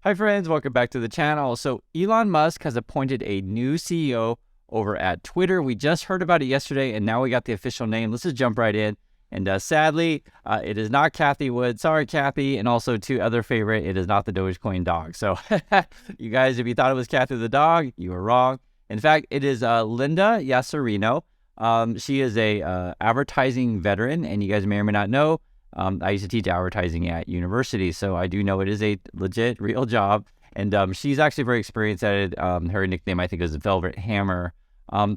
Hi friends, welcome back to the channel. So Elon Musk has appointed a new CEO over at Twitter. We just heard about it yesterday and now we got the official name. Let's just jump right in. And sadly, it is not Kathy Wood. Sorry, Kathy. And also to other favorite, it is not the Dogecoin dog. So you guys, if you thought it was Kathy the dog, you were wrong. In fact, it is Linda Yasserino. She is a advertising veteran, and you guys may or may not know, I used to teach advertising at university, so I do know it is a legit, real job. And she's actually very experienced at it. Her nickname, I think, is Velvet Hammer.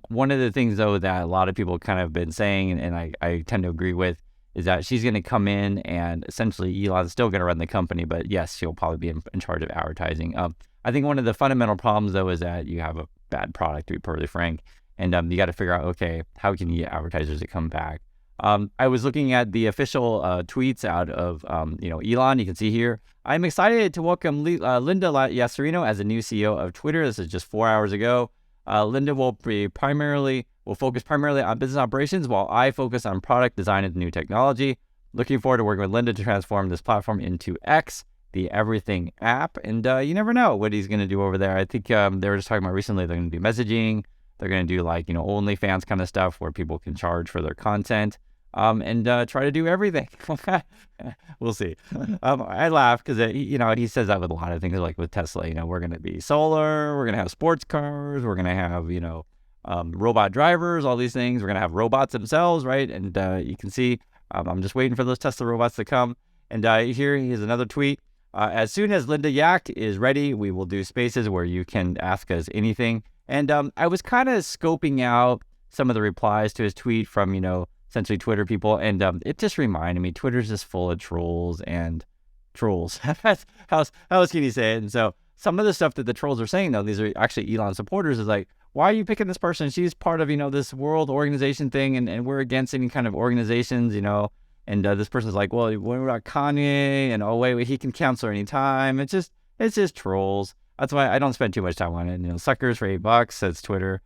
One of the things, though, that a lot of people kind of been saying, and I tend to agree with, is that she's going to come in and essentially Elon's still going to run the company, but yes, she'll probably be in charge of advertising. I think one of the fundamental problems, though, is that you have a bad product, to be perfectly frank, and you got to figure out, okay, how can you get advertisers to come back? I was looking at the official tweets out of, Elon. You can see here, I'm excited to welcome Linda Yasserino as the new CEO of Twitter. This is just 4 hours ago. Linda will focus primarily on business operations while I focus on product design and new technology. Looking forward to working with Linda to transform this platform into X, the everything app. And you never know what he's going to do over there. I think they were just talking about recently, they're going to do messaging. They're going to do OnlyFans kind of stuff where people can charge for their content. And try to do everything. We'll see. I laugh because he says that with a lot of things, like with Tesla. We're going to be solar. We're going to have sports cars. We're going to have robot drivers. All these things. We're going to have robots themselves, right? And you can see, I'm just waiting for those Tesla robots to come. And here's another tweet. As soon as Linda Yak is ready, we will do spaces where you can ask us anything. And I was kind of scoping out some of the replies to his tweet from essentially Twitter people, and it just reminded me, Twitter's just full of trolls and trolls. How else can you say it? And so some of the stuff that the trolls are saying, though, these are actually Elon supporters, is like, why are you picking this person? She's part of, this world organization thing, and we're against any kind of organizations, and this person's like, well, what about Kanye? And oh, wait, he can cancel anytime. It's just trolls. That's why I don't spend too much time on it. Suckers for $8, that's Twitter.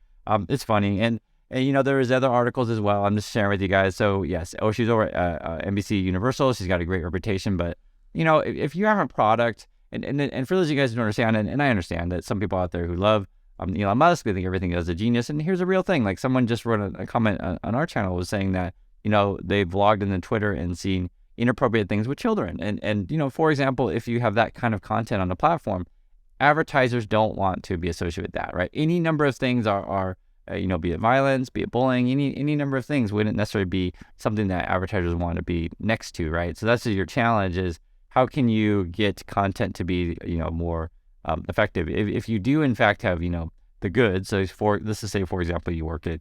It's funny. And there was other articles as well. I'm just sharing with you guys. So yes, she's over at NBC Universal. She's got a great reputation. But if you have a product, and for those of you guys who don't understand, and I understand that some people out there who love Elon Musk, they think everything is a genius. And here's a real thing. Like someone just wrote a comment on our channel was saying that they've logged into Twitter and seen inappropriate things with children. And for example, if you have that kind of content on the platform, advertisers don't want to be associated with that, right? Any number of things are be it violence, be it bullying, any number of things wouldn't necessarily be something that advertisers want to be next to, right? So that's your challenge, is how can you get content to be, more effective? If you do in fact have, the goods. So let's just say, for example, you work at,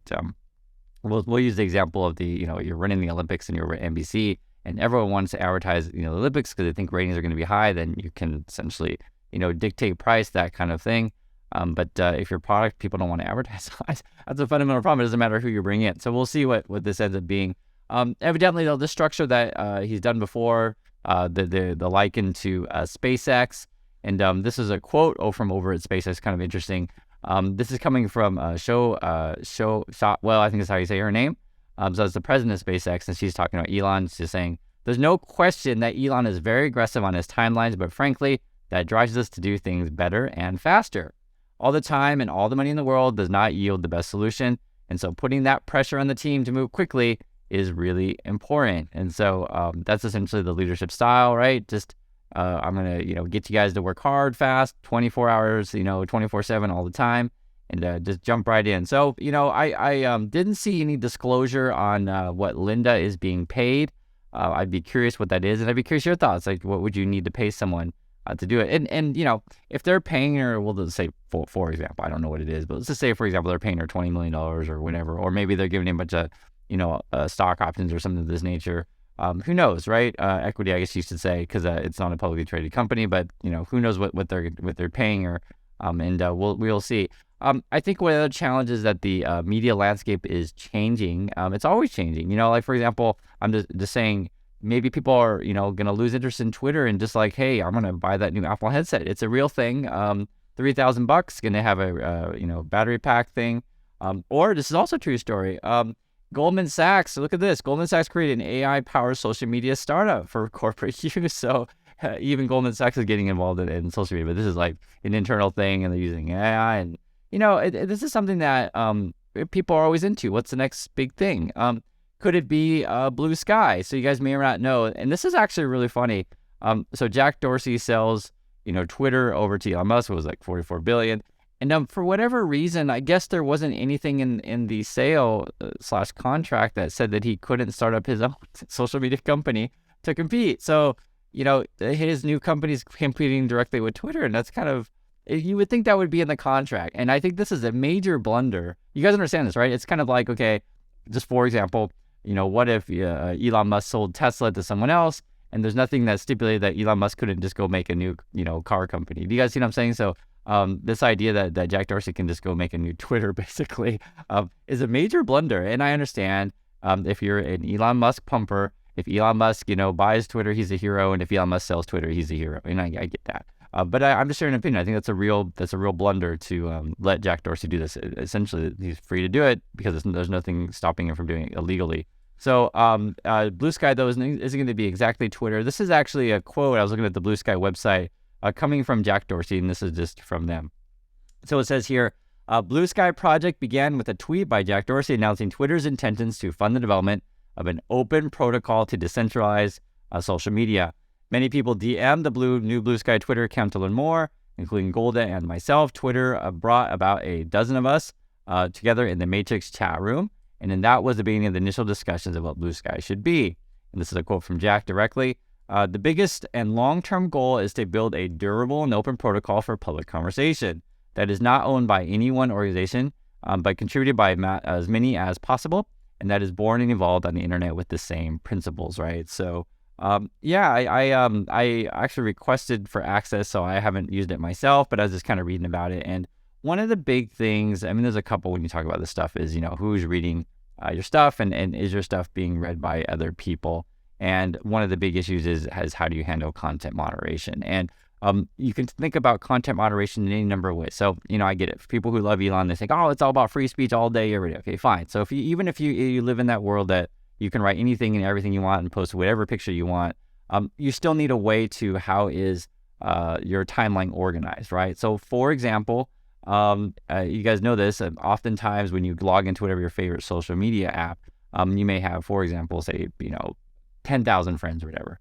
we'll use the example of you're running the Olympics and you're at NBC, and everyone wants to advertise, the Olympics because they think ratings are going to be high. Then you can essentially, dictate price, that kind of thing. But if your product, people don't want to advertise, that's a fundamental problem. It doesn't matter who you bring in. So we'll see what this ends up being. Evidently, though, the structure that he's done before, the liken to SpaceX, and this is a quote from over at SpaceX, kind of interesting. This is coming from well, I think that's how you say her name. So it's the president of SpaceX, and she's talking about Elon. She's saying, there's no question that Elon is very aggressive on his timelines, but frankly, that drives us to do things better and faster. All the time and all the money in the world does not yield the best solution. And so putting that pressure on the team to move quickly is really important. And so that's essentially the leadership style, right? Just I'm going to, get you guys to work hard, fast, 24 hours, 24/7 all the time, and just jump right in. So, I didn't see any disclosure on what Linda is being paid. I'd be curious what that is. And I'd be curious your thoughts. Like, what would you need to pay someone to do it? And if they're paying her, well, let's say for example, I don't know what it is, but let's just say, for example, they're paying her $20 million or whatever, or maybe they're giving him a bunch of stock options or something of this nature. Who knows, right? Equity, I guess you should say, because it's not a publicly traded company, but who knows what they're paying her, and we'll see. I think one of the challenges that the media landscape is changing. It's always changing. Like, for example, I'm just saying, maybe people are, going to lose interest in Twitter and just like, hey, I'm going to buy that new Apple headset. It's a real thing. $3,000, going to have a, battery pack thing. Or this is also a true story. Goldman Sachs, look at this. Goldman Sachs created an AI-powered social media startup for corporate use. So even Goldman Sachs is getting involved in social media, but this is like an internal thing, and they're using AI, and this is something that people are always into. What's the next big thing? Could it be blue sky? So you guys may or not know, and this is actually really funny. So Jack Dorsey sells, Twitter over to Elon Musk. It was like $44 billion. And for whatever reason, I guess there wasn't anything in the sale / contract that said that he couldn't start up his own social media company to compete. So, his new company is competing directly with Twitter, and that's kind of, you would think that would be in the contract. And I think this is a major blunder. You guys understand this, right? It's kind of like, okay, just for example, what if Elon Musk sold Tesla to someone else, and there's nothing that stipulated that Elon Musk couldn't just go make a new, car company? Do you guys see what I'm saying? So this idea that Jack Dorsey can just go make a new Twitter basically is a major blunder. And I understand if you're an Elon Musk pumper, if Elon Musk, buys Twitter, he's a hero. And if Elon Musk sells Twitter, he's a hero. And I get that. But I'm just sharing an opinion. I think that's a real blunder to let Jack Dorsey do this. Essentially, he's free to do it because there's nothing stopping him from doing it illegally. So Blue Sky, though, isn't going to be exactly Twitter. This is actually a quote. I was looking at the Blue Sky website coming from Jack Dorsey, and this is just from them. So it says here, Blue Sky project began with a tweet by Jack Dorsey announcing Twitter's intentions to fund the development of an open protocol to decentralize social media. Many people DM'd the new Blue Sky Twitter account to learn more, including Golda and myself. Twitter brought about a dozen of us together in the Matrix chat room. And then that was the beginning of the initial discussions of what Blue Sky should be. And this is a quote from Jack directly. The biggest and long-term goal is to build a durable and open protocol for public conversation that is not owned by any one organization, but contributed by as many as possible, and that is born and evolved on the internet with the same principles, right? So, I actually requested for access, so I haven't used it myself, but I was just kind of reading about it. And one of the big things, there's a couple when you talk about this stuff, is, who's reading your stuff, and is your stuff being read by other people? And one of the big issues is how do you handle content moderation? And you can think about content moderation in any number of ways. So, I get it. For people who love Elon, they think, oh, it's all about free speech all day, every day. Okay, fine. So even if you live in that world that you can write anything and everything you want and post whatever picture you want, you still need a way to how is your timeline organized, right? So, for example, you guys know this, oftentimes when you log into whatever your favorite social media app, you may have, for example, say, 10,000 friends or whatever.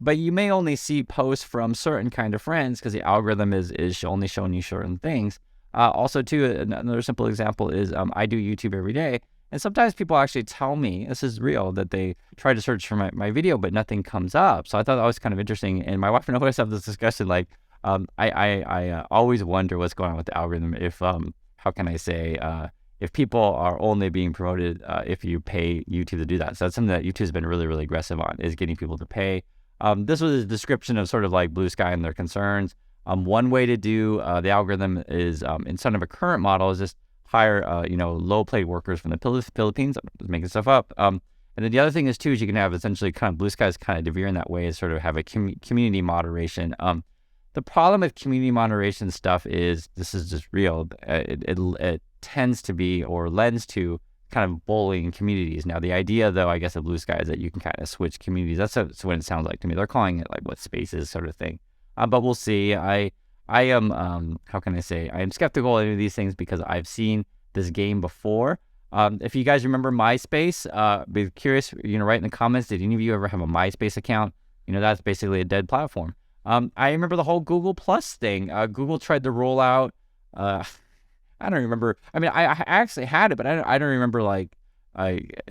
But you may only see posts from certain kind of friends because the algorithm is only showing you certain things. Also, too, another simple example is I do YouTube every day. And sometimes people actually tell me, this is real, that they try to search for my video, but nothing comes up. So I thought that was kind of interesting. And my wife and I always have this discussion, like, I always wonder what's going on with the algorithm. If how can I say, if people are only being promoted if you pay YouTube to do that. So that's something that YouTube's been really, really aggressive on, is getting people to pay. This was a description of sort of like Blue Sky and their concerns. One way to do the algorithm is, instead of a current model, is just hire low-paid workers from the Philippines. I'm just making stuff up. And then the other thing is, too, is you can have essentially kind of Blue Sky's kind of veer in that way, is sort of have a community moderation. The problem with community moderation stuff is, this is just real, it tends to be, or lends to, kind of bullying communities. Now, the idea, though, I guess, of Blue Sky is that you can kind of switch communities. That's what it sounds like to me. They're calling it like what spaces sort of thing. But we'll see. I am, how can I say, I am skeptical of any of these things because I've seen this game before. If you guys remember MySpace, be curious, write in the comments, did any of you ever have a MySpace account? That's basically a dead platform. I remember the whole Google Plus thing. Google tried to roll out, I don't remember. I actually had it, but I don't remember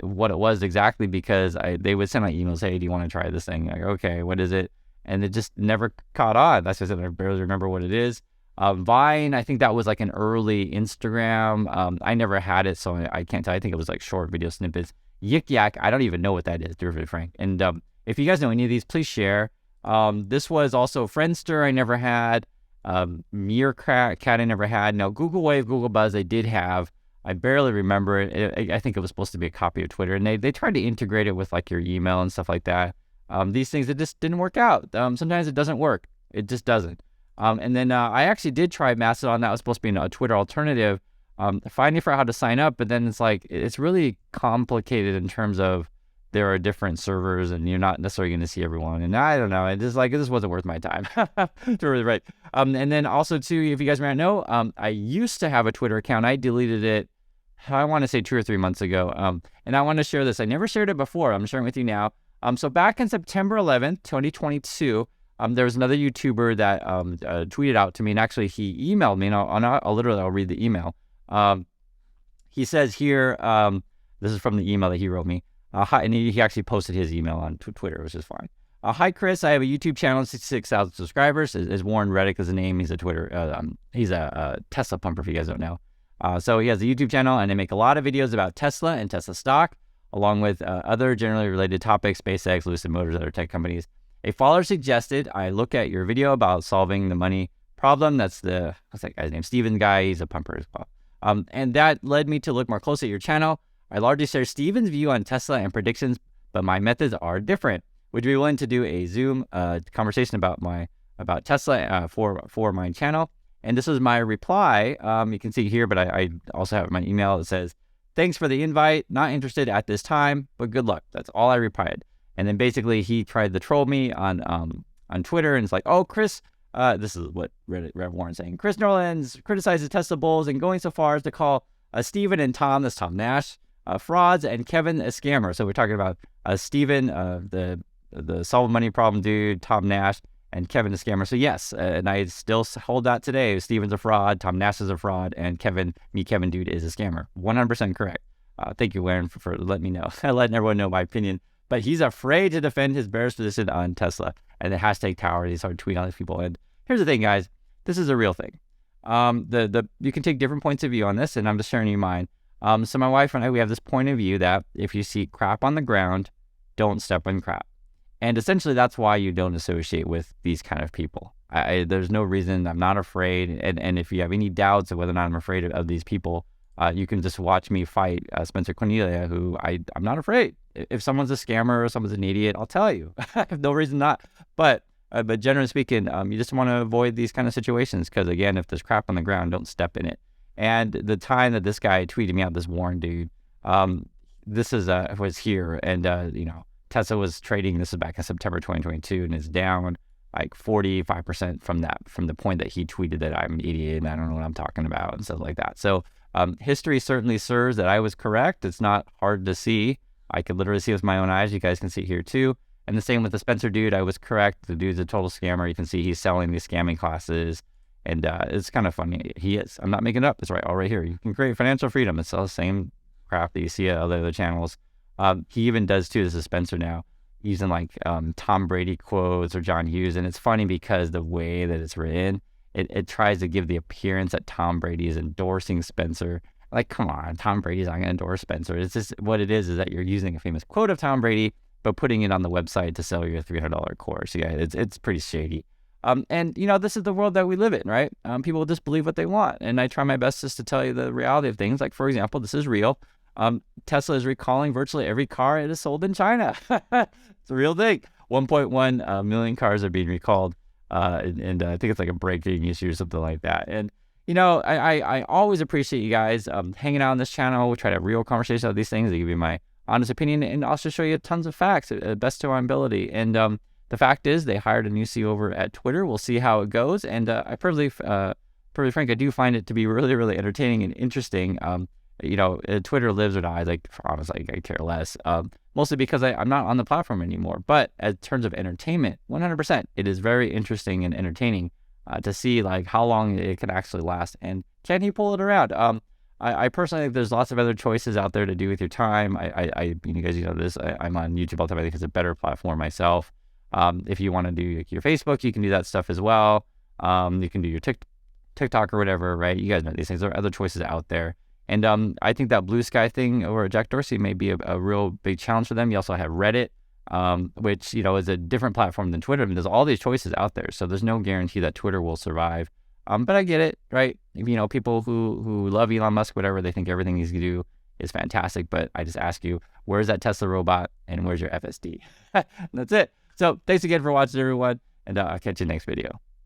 what it was exactly, because they would send out emails, hey, do you want to try this thing? Like, okay, what is it? And it just never caught on. That's just, I barely remember what it is. Vine, I think that was like an early Instagram. I never had it, so I can't tell. I think it was like short video snippets. Yik Yak, I don't even know what that is, to be really frank. And if you guys know any of these, please share. This was also Friendster, I never had. Meerkat, I never had. Now, Google Wave, Google Buzz, I did have. I barely remember it. I think it was supposed to be a copy of Twitter, and they tried to integrate it with like your email and stuff like that. These things, it just didn't work out. Sometimes it doesn't work. It just doesn't. And then I actually did try Mastodon. That was supposed to be a Twitter alternative. Finding for how to sign up, but then it's like, it's really complicated in terms of there are different servers and you're not necessarily going to see everyone. And I don't know. It just like, this wasn't worth my time to really write. And then also too, if you guys might know, I used to have a Twitter account. I deleted it, I want to say 2 or 3 months ago. And I want to share this. I never shared it before. I'm sharing with you now. So back in September 11th, 2022, there was another YouTuber that tweeted out to me, and actually he emailed me, and I'll read the email. He says here, this is from the email that he wrote me. Hi, and he actually posted his email on Twitter, which is fine. Hi, Chris. I have a YouTube channel, 66,000 subscribers. Is Warren Reddick is the name. He's a he's a Tesla pumper, if you guys don't know. So he has a YouTube channel, and they make a lot of videos about Tesla and Tesla stock, along with other generally related topics, SpaceX, Lucid Motors, other tech companies. A follower suggested I look at your video about solving the money problem. What's that guy's name? Steven guy. He's a pumper as well. And that led me to look more closely at your channel. I largely share Steven's view on Tesla and predictions, but my methods are different. Would you be willing to do a Zoom conversation about Tesla for my channel? And this is my reply. You can see here, but I also have my email that says, thanks for the invite. Not interested at this time, but good luck. That's all I replied. And then basically he tried to troll me on Twitter, and it's like, oh, Chris, this is what Rev Warren's saying. Chris Norland's criticizes Tesla bulls and going so far as to call Steven and Tom, that's Tom Nash, frauds, and Kevin a scammer. So we're talking about Steven, the solve money problem dude, Tom Nash, and Kevin a scammer. So yes, and I still hold that today. Steven's a fraud, Tom Nash is a fraud, and Kevin dude is a scammer. 100% correct. Thank you, Warren, for letting me know, letting everyone know my opinion. But he's afraid to defend his bearish position on Tesla, and the hashtag tower. He started tweeting on these people. And here's the thing, guys, this is a real thing. You can take different points of view on this, and I'm just sharing you mine. So my wife and I, we have this point of view that if you see crap on the ground, don't step on crap. And essentially that's why you don't associate with these kind of people. There's no reason. I'm not afraid. And if you have any doubts of whether or not I'm afraid of these people, you can just watch me fight Spencer Cornelia, who I'm not afraid. If someone's a scammer or someone's an idiot, I'll tell you. I have no reason not. But generally speaking, you just want to avoid these kind of situations because, again, if there's crap on the ground, don't step in it. And the time that this guy tweeted me out, this Warren dude, this was here, and Tesla was trading. This is back in September 2022, and it's down like 45% from the point that he tweeted that I'm an idiot and I don't know what I'm talking about and stuff like that. So history certainly serves that I was correct. It's not hard to see. I could literally see with my own eyes. You guys can see here too. And the same with the Spencer dude. I was correct. The dude's a total scammer. You can see he's selling these scamming classes. And it's kind of funny. He is. I'm not making it up. It's all right here. You can create financial freedom. It's all the same crap that you see at other channels. He even does too. This is Spencer now, using like Tom Brady quotes or John Hughes. And it's funny because the way that it's written, it tries to give the appearance that Tom Brady is endorsing Spencer. Like, come on, Tom Brady's not going to endorse Spencer. It's just what it is that you're using a famous quote of Tom Brady, but putting it on the website to sell your $300 course. Yeah, it's pretty shady. And this is the world that we live in, right? People just believe what they want. And I try my best just to tell you the reality of things. Like, for example, this is real. Tesla is recalling virtually every car it has sold in China. It's a real thing. 1.1 million cars are being recalled. And I think it's like a breaking issue or something like that. And, I always appreciate you guys hanging out on this channel. We try to have real conversations about these things. I give you my honest opinion and also show you tons of facts best to our ability. And the fact is they hired a new CEO over at Twitter. We'll see how it goes. And I pretty frank, I do find it to be really, really entertaining and interesting. Twitter lives or dies. Like, honestly, I care less. Mostly because I'm not on the platform anymore. But in terms of entertainment, 100%, it is very interesting and entertaining to see like how long it can actually last. And can he pull it around? I personally think there's lots of other choices out there to do with your time. You guys know this. I'm on YouTube all the time. I think it's a better platform myself. If you want to do your Facebook, you can do that stuff as well. You can do your TikTok or whatever, right? You guys know these things. There are other choices out there. And I think that Blue Sky thing over at Jack Dorsey may be a real big challenge for them. You also have Reddit, which, is a different platform than Twitter. I mean, there's all these choices out there. So there's no guarantee that Twitter will survive. But I get it, right? People who love Elon Musk, whatever, they think everything he's going to do is fantastic. But I just ask you, where's that Tesla robot and where's your FSD? That's it. So thanks again for watching, everyone. And I'll catch you next video.